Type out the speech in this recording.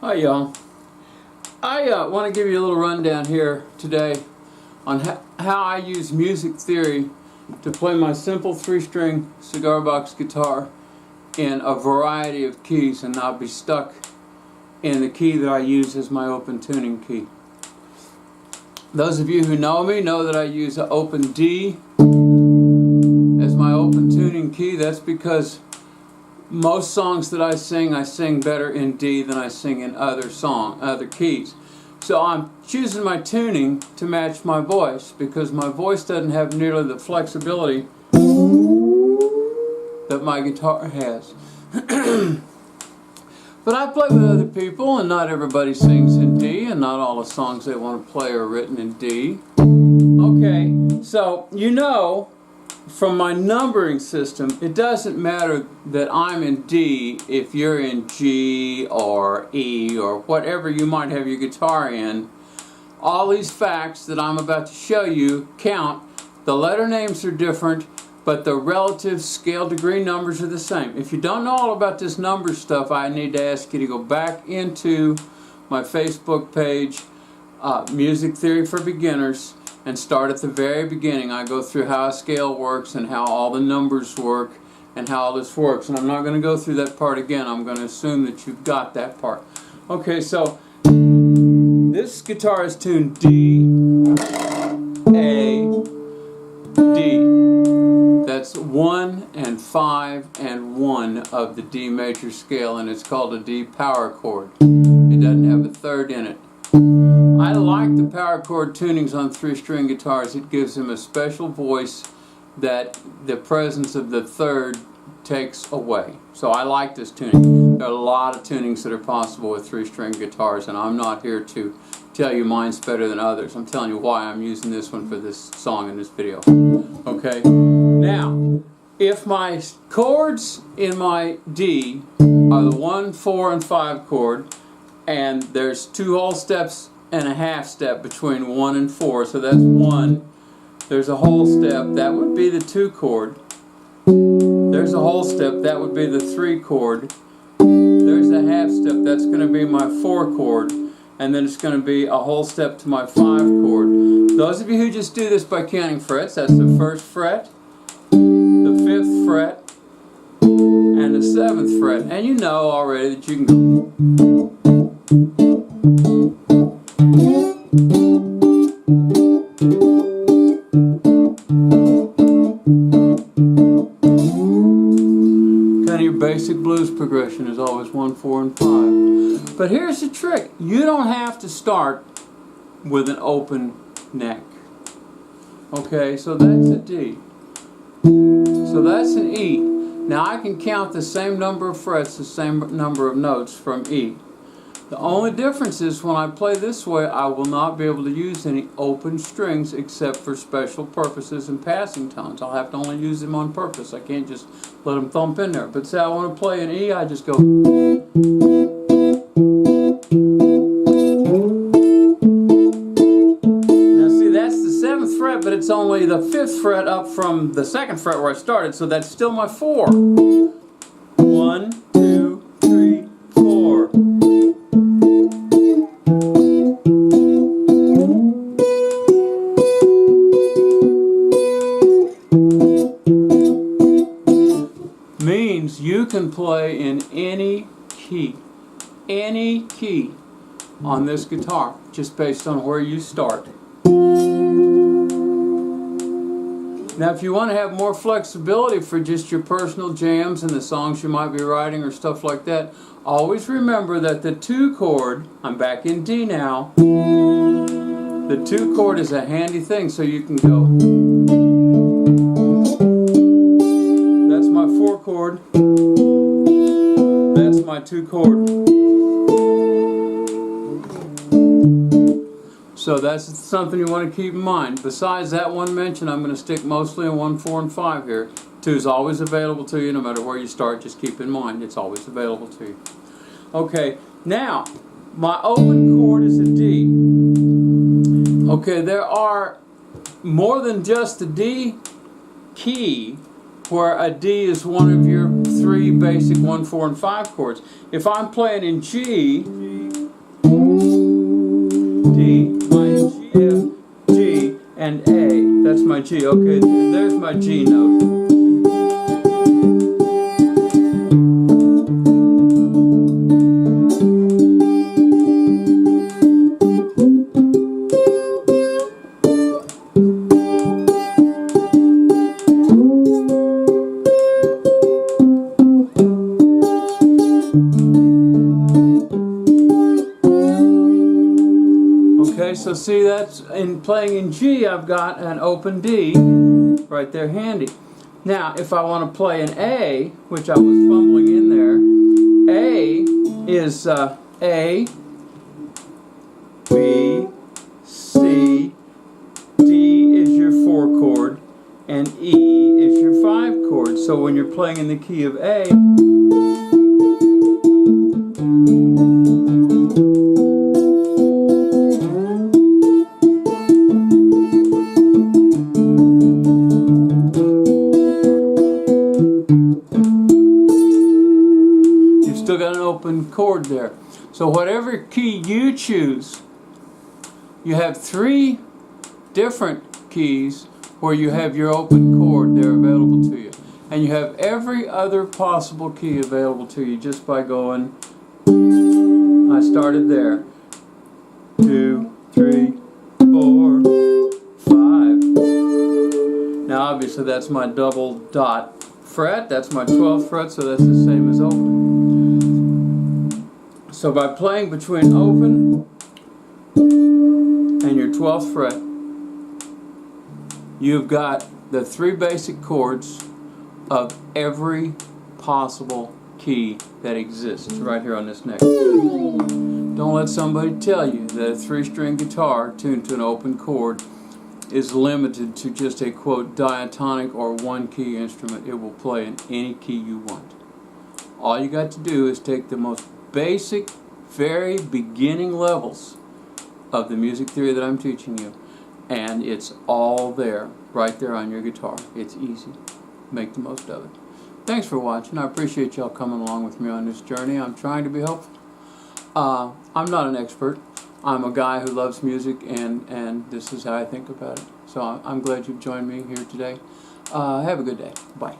Hi y'all. I want to give you a little rundown here today on how I use music theory to play my simple 3-string cigar box guitar in a variety of keys and not be stuck in the key that I use as my open tuning key. Those of you who know me know that I use an open D as my open tuning key. That's because most songs that I sing better in D than I sing in other keys. So I'm choosing my tuning to match my voice because my voice doesn't have nearly the flexibility that my guitar has. But I play with other people, and not everybody sings in D, and not all the songs they want to play are written in D. Okay, so you know from my numbering system, it doesn't matter that I'm in D if you're in G or E or whatever you might have your guitar in. All these facts that I'm about to show you count. The letter names are different, but the relative scale degree numbers are the same. If you don't know all about this number stuff, I need to ask you to go back into my Facebook page, Music Theory for Beginners, and start at the very beginning. I go through how a scale works and how all the numbers work and how all this works. And I'm not going to go through that part again. I'm going to assume that you've got that part. Okay, so this guitar is tuned D, A, D. That's 1 and 5 and 1 of the D major scale, and it's called a D power chord. It doesn't have a third in it. I like the power chord tunings on 3-string guitars. It gives them a special voice that the presence of the third takes away. So I like this tuning. There are a lot of tunings that are possible with 3-string guitars, and I'm not here to tell you mine's better than others. I'm telling you why I'm using this one for this song in this video. Okay? Now, if my chords in my D are the 1, 4, and 5 chord, and there's 2 whole steps and a half step between 1 and 4, so that's 1. There's a whole step, that would be the 2 chord. There's a whole step, that would be the 3 chord. There's a half step, that's going to be my 4 chord. And then it's going to be a whole step to my 5 chord. Those of you who just do this by counting frets, that's the 1st fret, the 5th fret, and the 7th fret. And you know already that you can go. Kind of your basic blues progression is always 1, 4, and 5. But here's the trick. You don't have to start with an open neck. Okay, so that's a D. So that's an E. Now I can count the same number of frets, the same number of notes from E. The only difference is when I play this way, I will not be able to use any open strings except for special purposes and passing tones. I'll have to only use them on purpose. I can't just let them thump in there. But say I want to play an E, I just go. But it's only the 5th fret up from the 2nd fret where I started, so that's still my 4. 1, 2, 3, 4. Means you can play in any key on this guitar, just based on where you start. Now, if you want to have more flexibility for just your personal jams and the songs you might be writing or stuff like that, always remember that the 2 chord, I'm back in D now, the 2 chord is a handy thing, so you can go, that's my 4 chord, that's my 2 chord. So that's something you want to keep in mind. Besides that one mention, I'm going to stick mostly in 1, 4, and 5 here. 2 is always available to you no matter where you start. Just keep in mind it's always available to you. Okay, now my open chord is a D. Okay, there are more than just the D key where a D is one of your 3 basic 1, 4, and 5 chords. If I'm playing in G, D, my F, G, and A. That's my G. Okay, there's my G note. Okay, so see, that's in playing in G, I've got an open D right there handy. Now, if I want to play an A, which I was fumbling in there, A is A, B, C, D is your 4 chord, and E is your 5 chord. So when you're playing in the key of A, still got an open chord there. So whatever key you choose, you have 3 different keys where you have your open chord there available to you. And you have every other possible key available to you just by going, I started there, 2, 3, 4, 5. Now obviously that's my double dot fret, that's my 12th fret, so that's the same as open. So by playing between open and your 12th fret, you've got the 3 basic chords of every possible key that exists right here on this neck. Don't let somebody tell you that a 3-string guitar tuned to an open chord is limited to just a, quote, diatonic or 1-key instrument. It will play in any key you want. All you got to do is take the most basic, very beginning levels of the music theory that I'm teaching you, and it's all there, right there on your guitar. It's easy. Make the most of it. Thanks for watching. I appreciate y'all coming along with me on this journey. I'm trying to be helpful. I'm not an expert. I'm a guy who loves music, and this is how I think about it. So I'm glad you've joined me here today. Have a good day. Bye.